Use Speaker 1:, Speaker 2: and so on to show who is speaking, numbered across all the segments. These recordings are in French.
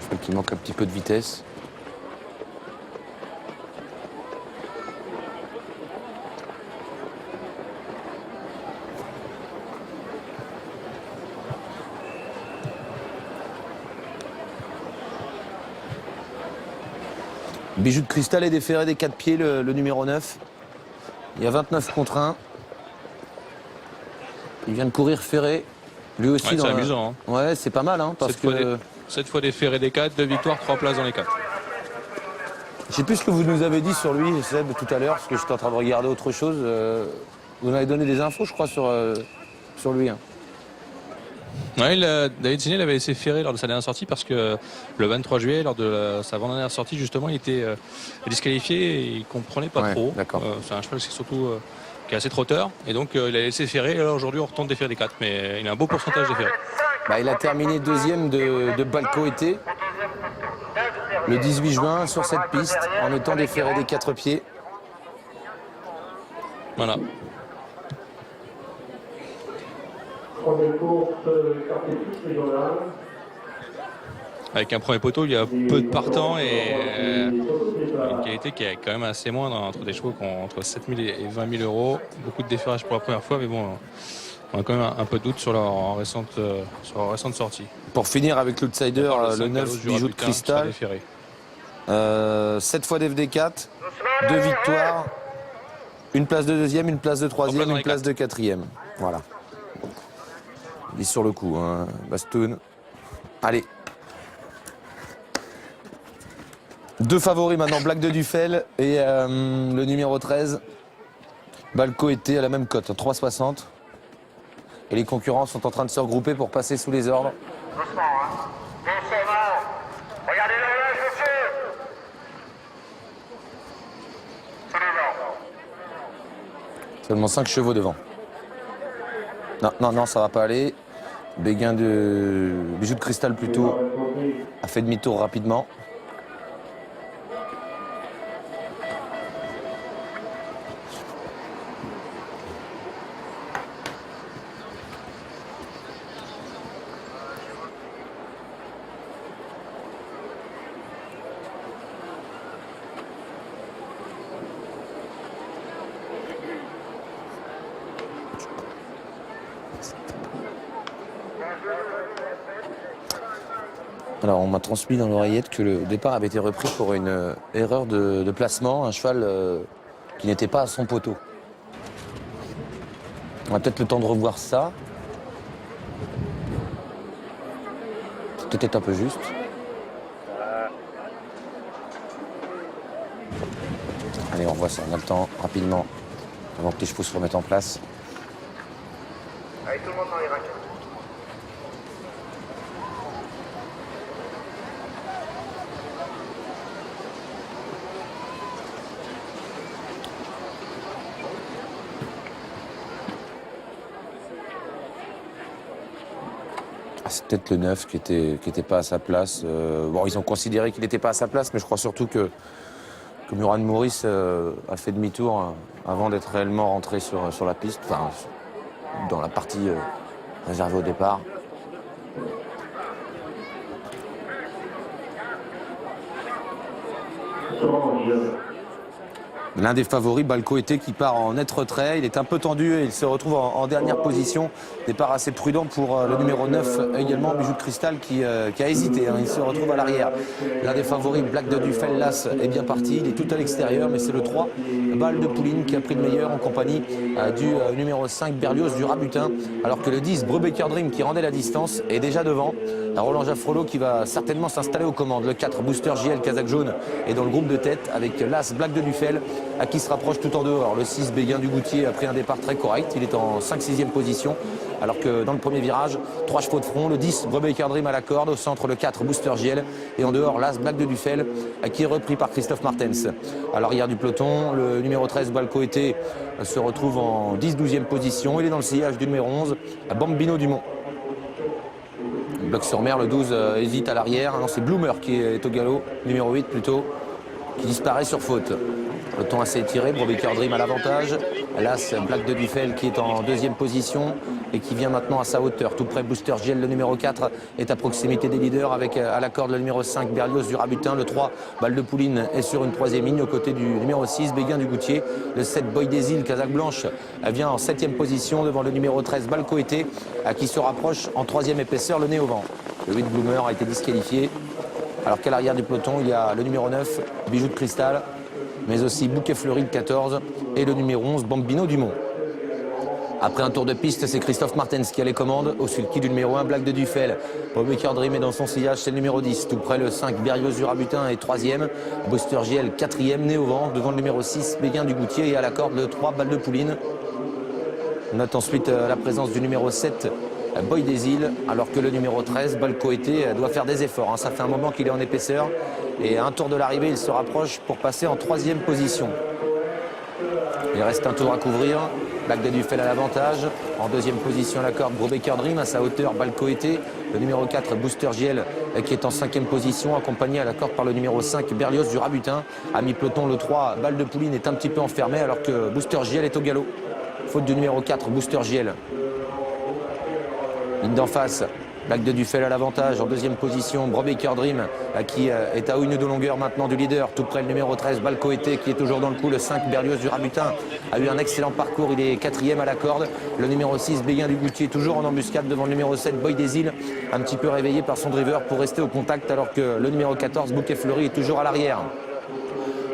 Speaker 1: cheval qui manque un petit peu de vitesse. Bijou de cristal est déféré des 4 pieds, le numéro 9. Il y a 29 contre 1. Il vient de courir ferré. Lui aussi.
Speaker 2: Ouais, c'est amusant. Hein.
Speaker 1: Ouais, c'est pas mal. Hein, parce que...
Speaker 2: 7 fois déféré des 4, 2 victoires, 3 places dans les 4.
Speaker 1: Je sais plus ce que vous nous avez dit sur lui, Seb, tout à l'heure, parce que j'étais en train de regarder autre chose. Vous m'avez donné des infos, je crois, sur lui. Hein.
Speaker 2: Ouais, David Signé l'avait laissé ferrer lors de sa dernière sortie parce que le 23 juillet, lors de sa avant-dernière sortie, justement, il était disqualifié et il comprenait pas trop. C'est un cheval qui est assez trotteur et donc il a laissé ferrer. Et là, aujourd'hui, on retourne déférer des 4, mais il a un beau pourcentage déféré.
Speaker 1: Bah, il a terminé deuxième de Balco été le 18 juin sur cette piste en étant déféré des 4 pieds.
Speaker 2: Voilà. Avec un premier poteau, il y a peu de partants et une qualité qui est quand même assez moindre entre des chevaux qui ont entre 7 000 et 20 000 euros. Beaucoup de déferrage pour la première fois, mais bon, on a quand même un peu de doute sur leur récente sortie.
Speaker 1: Pour finir avec l'outsider, le 9 Bijou de cristal. 7 fois d'FD4, 2 victoires, une place de deuxième, une place de troisième, une place de quatrième. Voilà. Il est sur le coup, hein. Bastoun. Allez. 2 favoris maintenant, Black de Dufel et le numéro 13. Balco était à la même cote, 3,60. Et les concurrents sont en train de se regrouper pour passer sous les ordres.
Speaker 3: Doucement, hein. Doucement. Regardez l'horloge, monsieur. Sous les ordres.
Speaker 1: Seulement 5 chevaux devant. Non, ça va pas aller. Béguin de Bijou de cristal plutôt a fait demi-tour rapidement. Alors, on m'a transmis dans l'oreillette que le départ avait été repris pour une erreur de placement, un cheval qui n'était pas à son poteau. On a peut-être le temps de revoir ça. C'est peut-être un peu juste. Allez, on revoit ça. On a le temps, rapidement, avant que les chevaux se remettent en place.
Speaker 3: Allez, tout le monde dans les raquettes.
Speaker 1: C'est peut-être le 9 qui était pas à sa place. Bon, ils ont considéré qu'il n'était pas à sa place, mais je crois surtout que Muran Maurice a fait demi-tour avant d'être réellement rentré sur la piste, enfin, dans la partie réservée au départ. L'un des favoris, Balco été, qui part en net retrait. Il est un peu tendu et il se retrouve en dernière position. Départ assez prudent pour le numéro 9, également Bijou de cristal, qui a hésité. Hein. Il se retrouve à l'arrière. L'un des favoris, Black de Dufel, Las, est bien parti. Il est tout à l'extérieur, mais c'est le 3, Bal de Pouline, qui a pris le meilleur en compagnie du numéro 5, Berlioz du Rabutin. Alors que le 10, Brubaker Dream, qui rendait la distance, est déjà devant. Roland Jaffrolo qui va certainement s'installer aux commandes. Le 4, Booster JL, Kazakh Jaune, est dans le groupe de tête avec Las, Black de Dufel, à qui se rapproche tout en dehors. Le 6, Béguin du Goutier, a pris un départ très correct. Il est en 5-6e position. Alors que dans le premier virage, 3 chevaux de front. Le 10, Brubaker Dream à la corde. Au centre, le 4, Booster JL. Et en dehors, Las, Black de Dufel, qui est repris par Christophe Martens. À l'arrière du peloton, le numéro 13, Balco été, se retrouve en 10-12e position. Il est dans le sillage du numéro 11, Bambino Dumont. Bloc sur mer, le 12 hésite à l'arrière. Non, c'est Bloomer qui est au galop, numéro 8 plutôt, qui disparaît sur faute. Peloton assez étiré, Brubaker Dream à l'avantage. L'As Black de Duffel qui est en deuxième position et qui vient maintenant à sa hauteur. Tout près, Booster GL, le numéro 4, est à proximité des leaders avec à la corde le numéro 5, Berlioz du Rabutin. Le 3, Balle de Pouline, est sur une troisième ligne aux côtés du numéro 6, Béguin du Goutier. Le 7, Boy des Îles, Casaque Blanche, vient en septième position devant le numéro 13, Balcoété, qui se rapproche en troisième épaisseur, le nez au vent. Le 8, Bloomer, a été disqualifié. Alors qu'à l'arrière du peloton, il y a le numéro 9, Bijou de Cristal, mais aussi Bouquet Fleuri, le 14, et le numéro 11, Bambino Dumont. Après un tour de piste, c'est Christophe Martens qui a les commandes, au sulky du numéro 1, Black de Duffel. Brubaker Dream est dans son sillage, c'est le numéro 10. Tout près, le 5, Berlioz du Rabutin est 3e. Booster JL, 4e, né au vent, devant le numéro 6, Béguin du Goutier, et à la corde, le 3, Balle de Pouline. On note ensuite la présence du numéro 7, Boy des Îles, alors que le numéro 13, Balcoété, doit faire des efforts. Ça fait un moment qu'il est en épaisseur. Et à un tour de l'arrivée, il se rapproche pour passer en troisième position. Il reste un tour à couvrir. Black de Duffel à l'avantage. En deuxième position à la corde, Brubaker Dream à sa hauteur, Balcoété. Le numéro 4, Booster JL, qui est en cinquième position, accompagné à la corde par le numéro 5, Berlioz du Rabutin. À mi-peloton, le 3, Balle de Pouline, est un petit peu enfermé alors que Booster JL est au galop. Faute du numéro 4, Booster JL. Ligne d'en face, Black de Duffel à l'avantage. En deuxième position, Brubaker Dream qui est à une de longueur maintenant du leader. Tout près le numéro 13, Balcoété qui est toujours dans le coup. Le 5, Berlioz du Rabutin, a eu un excellent parcours. Il est 4e à la corde. Le numéro 6, Béguin du Goutier, toujours en embuscade devant le numéro 7, Boy des Îles. Un petit peu réveillé par son driver pour rester au contact alors que le numéro 14, Bouquet Fleuri, est toujours à l'arrière.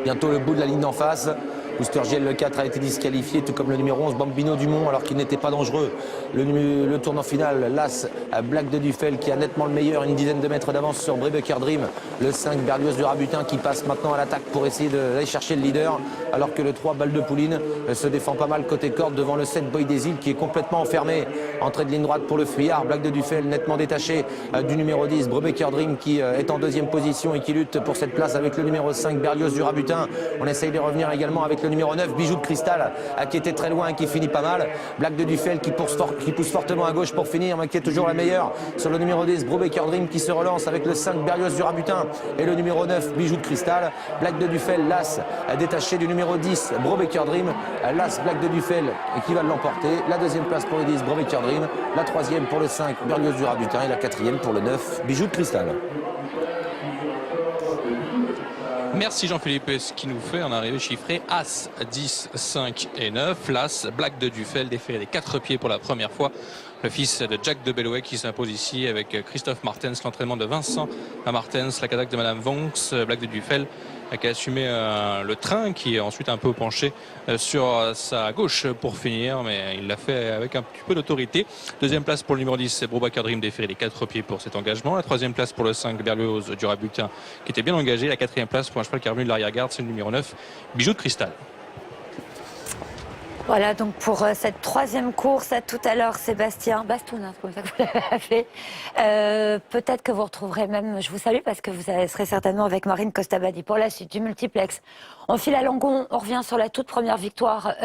Speaker 1: Bientôt le bout de la ligne d'en face. Booster GL, le 4, a été disqualifié, tout comme le numéro 11, Bambino Dumont, alors qu'il n'était pas dangereux. Le tournant final, l'As, Black de Duffel, qui a nettement le meilleur, une dizaine de mètres d'avance sur Brubaker Dream. Le 5, Berlioz du Rabutin, qui passe maintenant à l'attaque pour essayer d'aller chercher le leader, alors que le 3, Balle de Pouline, se défend pas mal côté corde devant le 7, Boy des Îles, qui est complètement enfermé. Entrée de ligne droite pour le fuyard, Black de Duffel, nettement détaché du numéro 10, Brubaker Dream, qui est en deuxième position et qui lutte pour cette place avec le numéro 5, Berlioz du Rabutin. On essaye de revenir également avec le numéro 9, Bijou de Cristal, qui était très loin et qui finit pas mal. Black de Duffel qui pousse fortement à gauche pour finir, mais qui est toujours la meilleure sur le numéro 10, Brubaker Dream, qui se relance avec le 5, Berlioz du Rabutin, et le numéro 9, Bijou de Cristal. Black de Duffel, l'As, détaché du numéro 10, Brubaker Dream. L'As, Black de Duffel, qui va l'emporter. La deuxième place pour le 10, Brubaker Dream. La troisième pour le 5, Berlioz du Rabutin. Et la quatrième pour le 9, Bijou de Cristal.
Speaker 2: Merci Jean-Philippe, ce qui nous fait en arrivée chiffrée As 10, 5 et 9. L'As, Black de Duffel, déféré des 4 pieds pour la première fois. Le fils de Jack de Bellouet qui s'impose ici avec Christophe Martens, l'entraînement de Vincent Martens, la Kazakh de Madame Vonks, Black de Duffel qui a assumé le train, qui est ensuite un peu penché sur sa gauche pour finir, mais il l'a fait avec un petit peu d'autorité. Deuxième place pour le numéro 10, c'est Brubaker Dream, déféré des 4 pieds pour cet engagement. La troisième place pour le 5, Berlioz du Rabutin, qui était bien engagé. La quatrième place pour un cheval qui est revenu de l'arrière-garde, c'est le numéro 9, Bijou de Cristal.
Speaker 4: Voilà donc pour cette troisième course. À tout à l'heure, Sébastien Bastoun, c'est comme ça que vous l'avez fait. Peut-être que vous retrouverez même, je vous salue parce que vous serez certainement avec Marine Costabadi pour la suite du multiplex. On file à Langon, on revient sur la toute première victoire